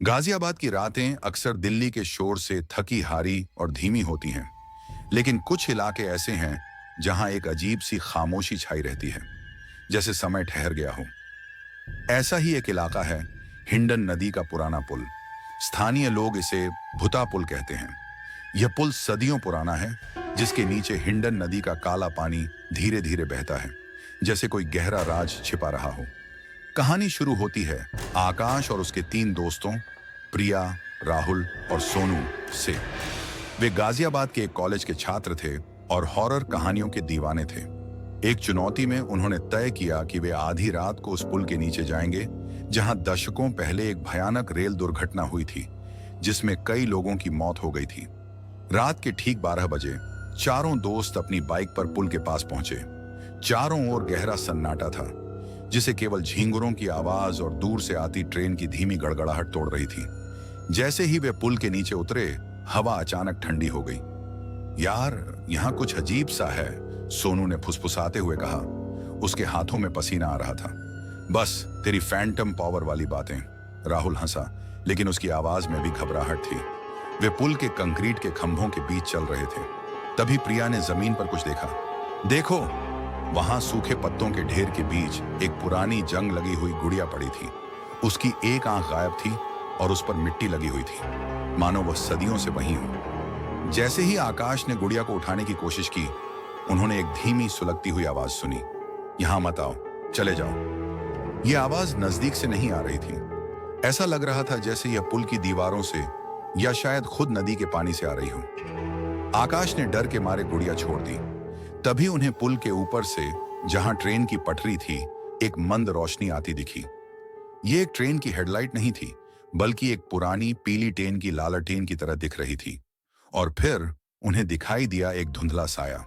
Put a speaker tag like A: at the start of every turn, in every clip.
A: गाजियाबाद की रातें अक्सर दिल्ली के शोर से थकी हारी और धीमी होती हैं, लेकिन कुछ इलाके ऐसे हैं जहां एक अजीब सी खामोशी छाई रहती है, जैसे समय ठहर गया हो। ऐसा ही एक इलाका है हिंडन नदी का पुराना पुल। स्थानीय लोग इसे भुता पुल कहते हैं। यह पुल सदियों पुराना है, जिसके नीचे हिंडन नदी का काला पानी धीरे धीरे बहता है, जैसे कोई गहरा राज छिपा रहा हो। कहानी शुरू होती है आकाश और उसके तीन दोस्तों प्रिया, राहुल और सोनू से। वे गाजियाबाद के एक कॉलेज के छात्र थे और हॉरर कहानियों के दीवाने थे। एक चुनौती में उन्होंने तय किया कि वे आधी रात को उस पुल के नीचे जाएंगे जहां दशकों पहले एक भयानक रेल दुर्घटना हुई थी, जिसमें कई लोगों की मौत हो गई थी। रात के ठीक 12 बजे चारों दोस्त अपनी बाइक पर पुल के पास पहुंचे। चारों ओर गहरा सन्नाटा था, जिसे केवल झींगुरों की आवाज और दूर से आती ट्रेन की धीमी गड़गड़ाहट तोड़ रही थी। जैसे ही वे पुल के नीचे उतरे, हवा अचानक ठंडी हो गई। यार, यहाँ कुछ अजीब सा है, सोनू ने फुसफुसाते हुए कहा। उसके हाथों में पसीना आ रहा था। बस तेरी फैंटम पावर वाली बातें, राहुल हंसा, लेकिन उसकी आवाज में भी घबराहट थी। वे पुल के कंक्रीट के खंभों के बीच चल रहे थे। तभी प्रिया ने जमीन पर कुछ देखा। देखो, वहां सूखे पत्तों के ढेर के बीच एक पुरानी जंग लगी हुई गुड़िया पड़ी थी। उसकी एक आंख गायब थी और उस पर मिट्टी लगी हुई थी, मानो वह सदियों से वहीं हो। जैसे ही आकाश ने गुड़िया को उठाने की कोशिश की, उन्होंने एक धीमी सुलगती हुई आवाज सुनी। यहां मत आओ, चले जाओ। यह आवाज नजदीक से नहीं आ रही थी। ऐसा लग रहा था जैसे यह पुल की दीवारों से या शायद खुद नदी के पानी से आ रही हो। आकाश ने डर के मारे गुड़िया छोड़ दी। तभी उन्हें पुल के ऊपर से, जहां ट्रेन की पटरी थी, एक मंद रोशनी आती दिखी। ये एक ट्रेन की हेडलाइट नहीं थी, बल्कि एक पुरानी पीली टेन की लालटेन की तरह दिख रही थी। और फिर उन्हें दिखाई दिया एक धुंधला साया।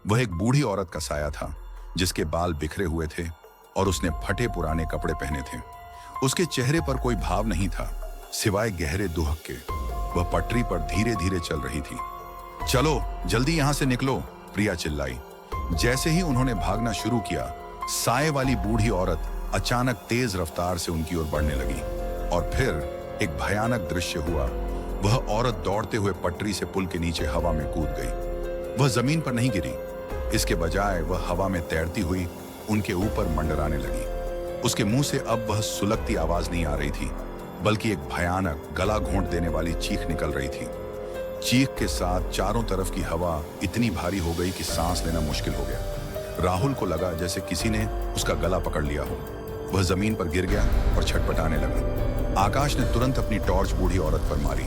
A: वह एक बूढ़ी औरत का साया था, जिसके बाल बिखरे हुए थे और उसने फटे पुराने कपड़े पहने थे। उसके चेहरे पर कोई भाव नहीं था, सिवाय गहरे दुहक के। वह पटरी पर धीरे धीरे चल रही थी। चलो जल्दी यहां से निकलो, प्रिया चिल्लाई। जैसे ही उन्होंने भागना शुरू किया, साए वाली बूढ़ी औरत अचानक तेज रफ्तार से उनकी ओर बढ़ने लगी। और फिर एक भयानक दृश्य हुआ। वह औरत दौड़ते हुए पटरी से पुल के नीचे हवा में कूद गई। वह जमीन पर नहीं गिरी, इसके बजाय वह हवा में तैरती हुई उनके ऊपर मंडराने लगी। उसके मुंह से अब वह सुलगती आवाज नहीं आ रही थी, बल्कि एक भयानक गला घोंट देने वाली चीख निकल रही थी। चीख के साथ चारों तरफ की हवा इतनी भारी हो गई कि सांस लेना मुश्किल हो गया। राहुल को लगा जैसे किसी ने उसका गला पकड़ लिया हो। वह जमीन पर गिर गया और छटपटाने लगा। आकाश ने तुरंत अपनी टॉर्च बूढ़ी औरत पर मारी।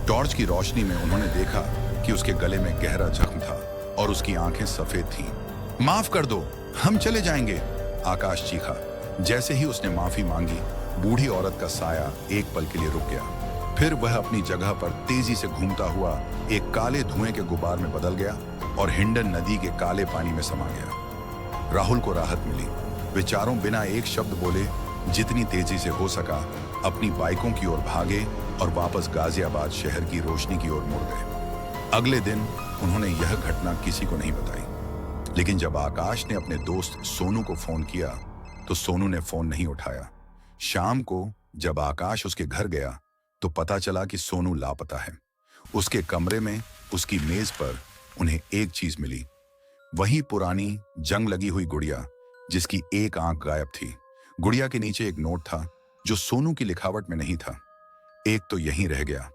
A: टॉर्च की रोशनी में उन्होंने देखा कि उसके गले में गहरा जख्म था और उसकी आंखें सफेद थीं। माफ कर दो, हम चले जाएंगे, आकाश चीखा। जैसे ही उसने माफी मांगी, बूढ़ी औरत का साया एक पल के लिए रुक गया। फिर वह अपनी जगह पर तेजी से घूमता हुआ एक काले धुएं के गुबार में बदल गया और हिंडन नदी के काले पानी में समा गया। राहुल को राहत मिली। वे चारों बिना एक शब्द बोले, जितनी तेजी से हो सका, अपनी बाइकों की ओर भागे और वापस गाजियाबाद शहर की रोशनी की ओर मुड़ गए। अगले दिन उन्होंने यह घटना किसी को नहीं बताई, लेकिन जब आकाश ने अपने दोस्त सोनू को फोन किया, तो सोनू ने फोन नहीं उठाया। शाम को जब आकाश उसके घर गया, तो पता चला कि सोनू लापता है। उसके कमरे में उसकी मेज पर उन्हें एक चीज मिली, वही पुरानी जंग लगी हुई गुड़िया, जिसकी एक आंख गायब थी। गुड़िया के नीचे एक नोट था, जो सोनू की लिखावट में नहीं था। एक तो यहीं रह गया।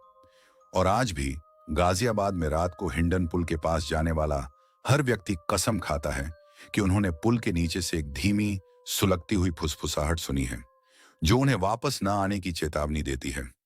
A: और आज भी गाजियाबाद में रात को हिंडन पुल के पास जाने वाला हर व्यक्ति कसम खाता है कि उन्होंने पुल के नीचे से एक धीमी सुलगती हुई फुसफुसाहट सुनी है, जो उन्हें वापस न आने की चेतावनी देती है।